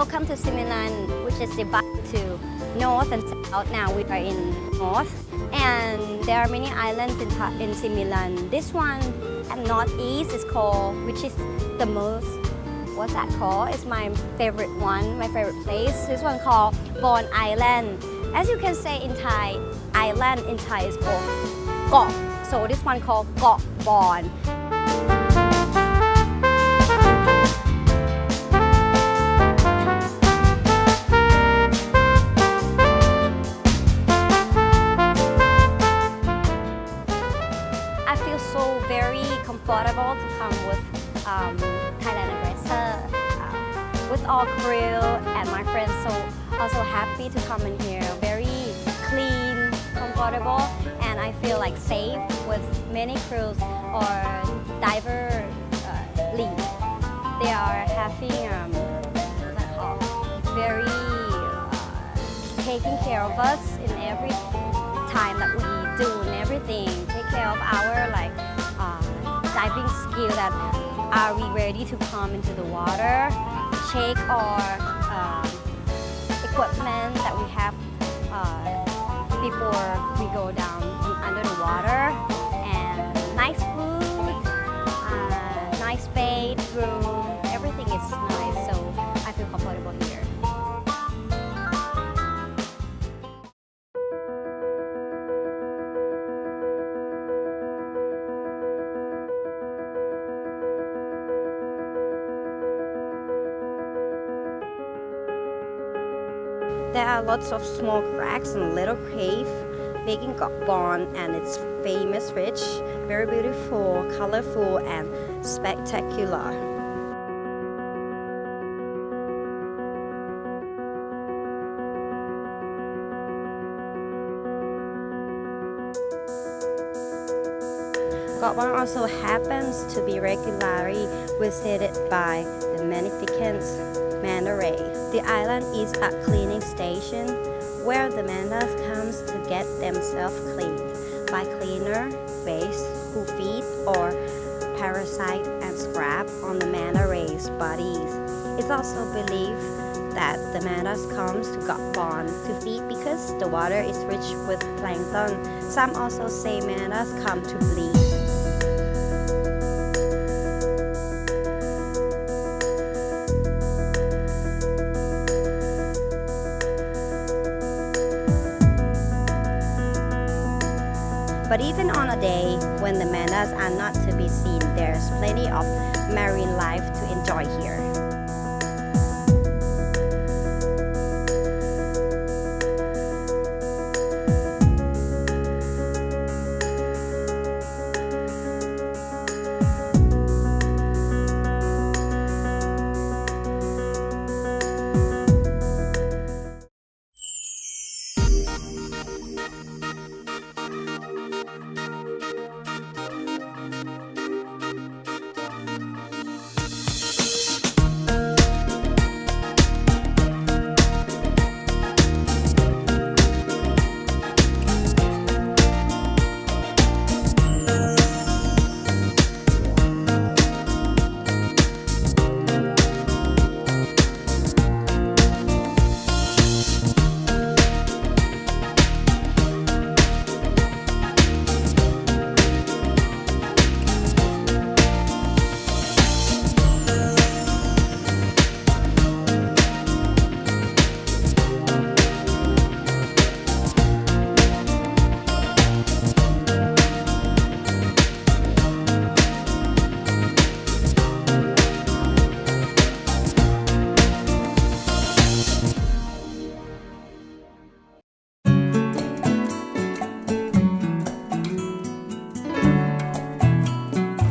Welcome to Similan, which is divided to north and south. Now we are in north, and there are many islands in Similan. This one at northeast is called, which is the most, what's that called? It's my favorite one, my favorite place. This one called Bon Island. As you can say in Thai, island in Thai is called Got. So this one called Got Bon. So very comfortable to come with Thailand Aggressor, with all crew and my friends. So also happy to come in here. Very clean, comfortable, and I feel like safe with many crews or diver lead. They are having what's that called? Very taking care of us in every time that we do and everything. Take care of our diving skill that are we ready to come into the water, check our equipment that we have before we go down under the water, and nice food, nice bed, room, everything is nice, so I feel comfortable here. There are lots of small cracks and little cave, making Gokbon and its famous rich, very beautiful, colorful, and spectacular. Gokbon also happens to be regularly visited by the magnificent manta ray. The island is a cleaning station where the mantas comes to get themselves cleaned by cleaner, waste, who feed or parasite and scrap on the manta ray's bodies. It's also believed that the mantas comes to Gokbon to feed because the water is rich with plankton. Some also say mantas come to bleed. But even on a day when the mantas are not to be seen, there's plenty of marine life to enjoy here.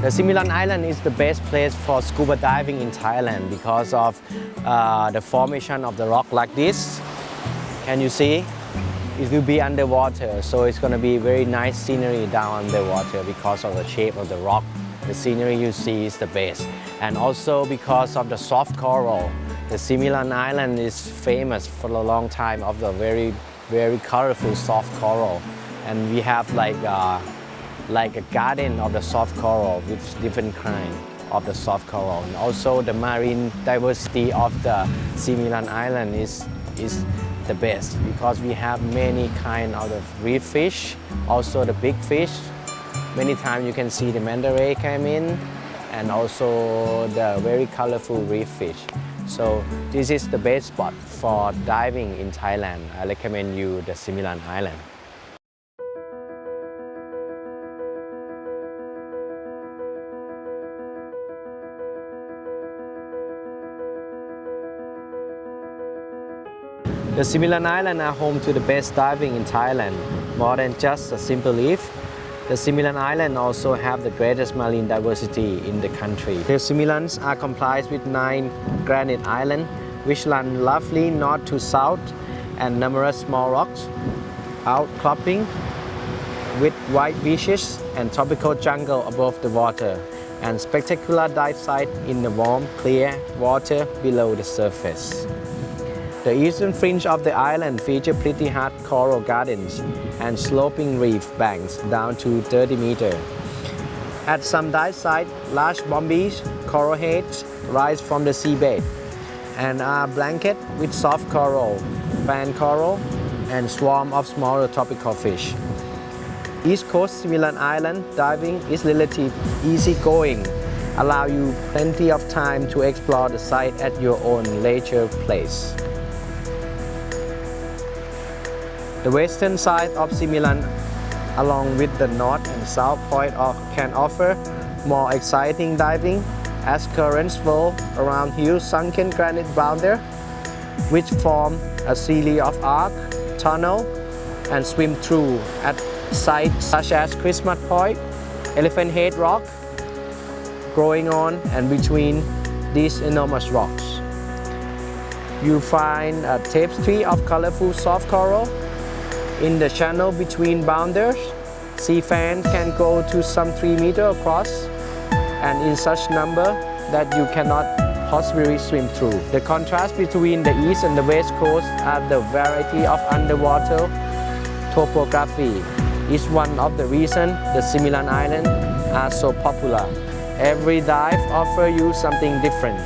The Similan Island is the best place for scuba diving in Thailand because of the formation of the rock like this. Can you see? It will be underwater, so it's going to be very nice scenery down underwater because of the shape of the rock. The scenery you see is the best. And also because of the soft coral. The Similan Island is famous for a long time of the very colorful soft coral. And we have like a garden of the soft coral with different kind of the soft coral. And also the marine diversity of the Similan Island is the best because we have many kind of the reef fish, also the big fish. Many times you can see the manta ray come in and also the very colorful reef fish. So this is the best spot for diving in Thailand. I recommend you the Similan Island. The Similan Islands are home to the best diving in Thailand. More than just a simple reef, the Similan Islands also have the greatest marine diversity in the country. The Similans are comprised with 9 granite islands, which run roughly north to south, and numerous small rocks, outcropping with white beaches and tropical jungle above the water, and spectacular dive site in the warm, clear water below the surface. The eastern fringe of the island features pretty hard coral gardens and sloping reef banks down to 30 meters. At some dive sites, large bombies, coral heads rise from the seabed and are blanketed with soft coral, fan coral, and swarm of smaller tropical fish. East Coast Similan Island diving is relatively easygoing, allow you plenty of time to explore the site at your own leisure pace. The western side of Similan, along with the north and south point can offer more exciting diving as currents swirl around huge sunken granite boulder which form a series of arc, tunnel, and swim through at sites such as Christmas Point, Elephant Head Rock, growing on and between these enormous rocks. You'll find a tapestry of colorful soft coral in the channel between boulders. Sea fans can go to some 3 meters across and in such number that you cannot possibly swim through. The contrast between the east and the west coast are the variety of underwater topography is one of the reasons the Similan Islands are so popular. Every dive offers you something different.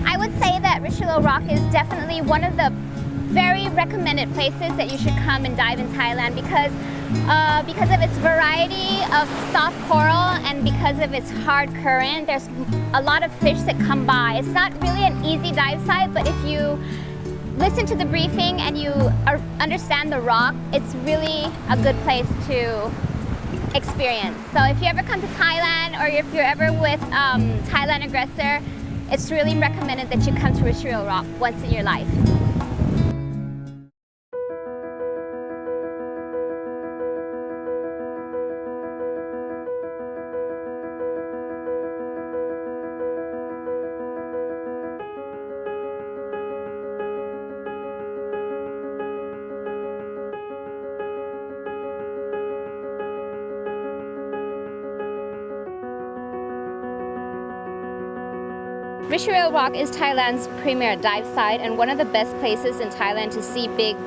I would say that Richelieu Rock is definitely one of the very recommended places that you should come and dive in Thailand because of its variety of soft coral and because of its hard current. There's a lot of fish that come by. It's not really an easy dive site, but if you listen to the briefing and you understand the rock, it's really a good place to experience. So if you ever come to Thailand or if you're ever with Thailand Aggressor, it's really recommended that you come to Richelieu Rock once in your life. Richelieu Rock is Thailand's premier dive site and one of the best places in Thailand to see big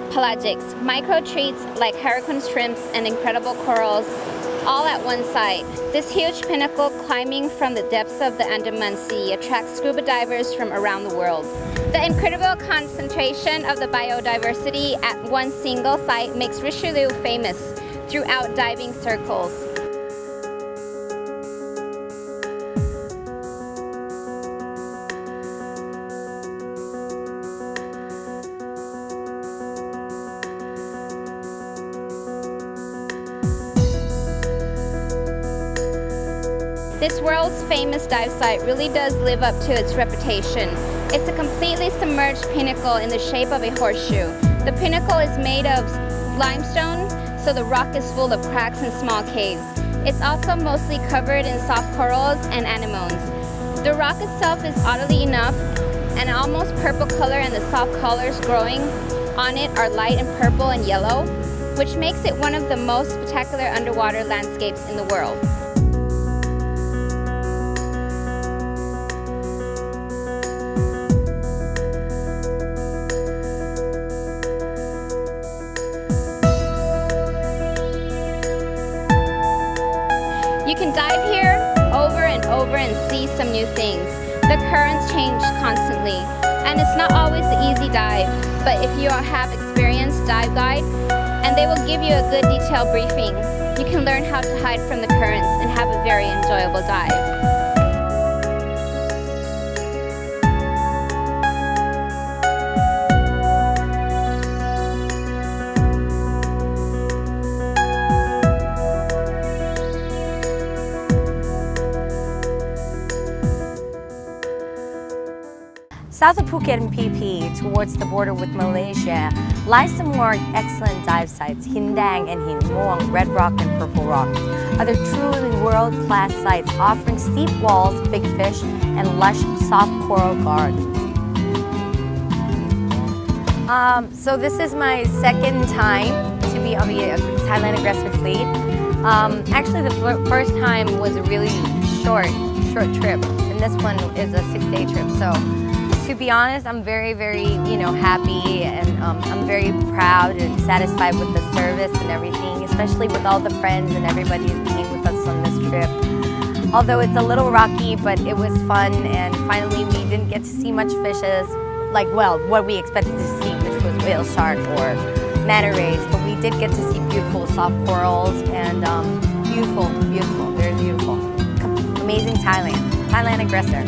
pelagics, micro treats like hurricane shrimps and incredible corals all at one site. This huge pinnacle climbing from the depths of the Andaman Sea attracts scuba divers from around the world. The incredible concentration of the biodiversity at one single site makes Richelieu famous throughout diving circles. This world's famous dive site really does live up to its reputation. It's a completely submerged pinnacle in the shape of a horseshoe. The pinnacle is made of limestone, so the rock is full of cracks and small caves. It's also mostly covered in soft corals and anemones. The rock itself is oddly enough an almost purple color, and the soft colors growing on it are light and purple and yellow, which makes it one of the most spectacular underwater landscapes in the world. You can dive here over and over and see some new things. The currents change constantly, and it's not always an easy dive, but if you have experienced dive guide, and they will give you a good detailed briefing, you can learn how to hide from the currents and have a very enjoyable dive. South of Phuket and PP, towards the border with Malaysia, lies some more excellent dive sites, Hindang and Hin Muang, Red Rock and Purple Rock. Other truly world-class sites offering steep walls, big fish, and lush soft coral gardens. So this is my second time to be on the Thailand Aggressor fleet. Actually, the first time was a really short trip, and this one is a 6-day trip. So, to be honest, I'm very, happy, and I'm very proud and satisfied with the service and everything, especially with all the friends and everybody that came with us on this trip. Although it's a little rocky, but it was fun, and finally we didn't get to see much fishes, what we expected to see, which was whale shark or manta rays, but we we did get to see beautiful soft corals and beautiful, very beautiful. Amazing Thailand aggressor.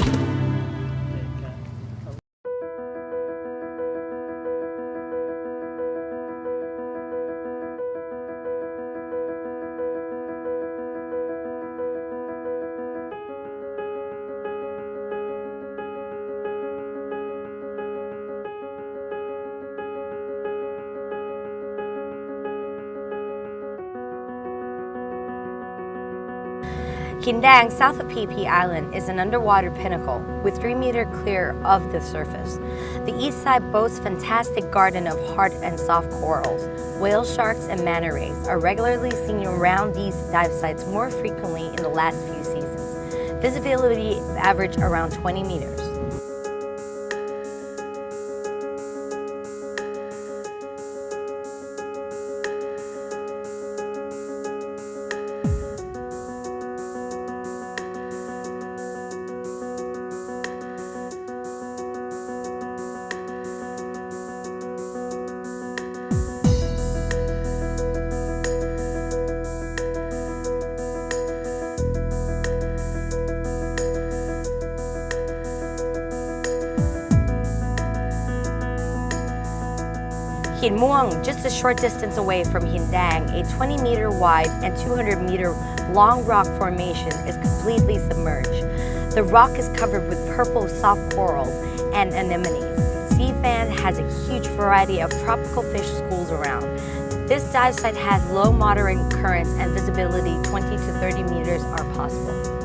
Kindang, south of PP Island, is an underwater pinnacle with 3 meters clear of the surface. The east side boasts a fantastic garden of hard and soft corals. Whale sharks and manta rays are regularly seen around these dive sites more frequently in the last few seasons. Visibility averaged around 20 meters. Hin Muang, just a short distance away from Hindang, a 20-meter wide and 200-meter long rock formation is completely submerged. The rock is covered with purple soft corals and anemones. Sea fan has a huge variety of tropical fish schools around. This dive site has low moderate currents and visibility 20 to 30 meters are possible.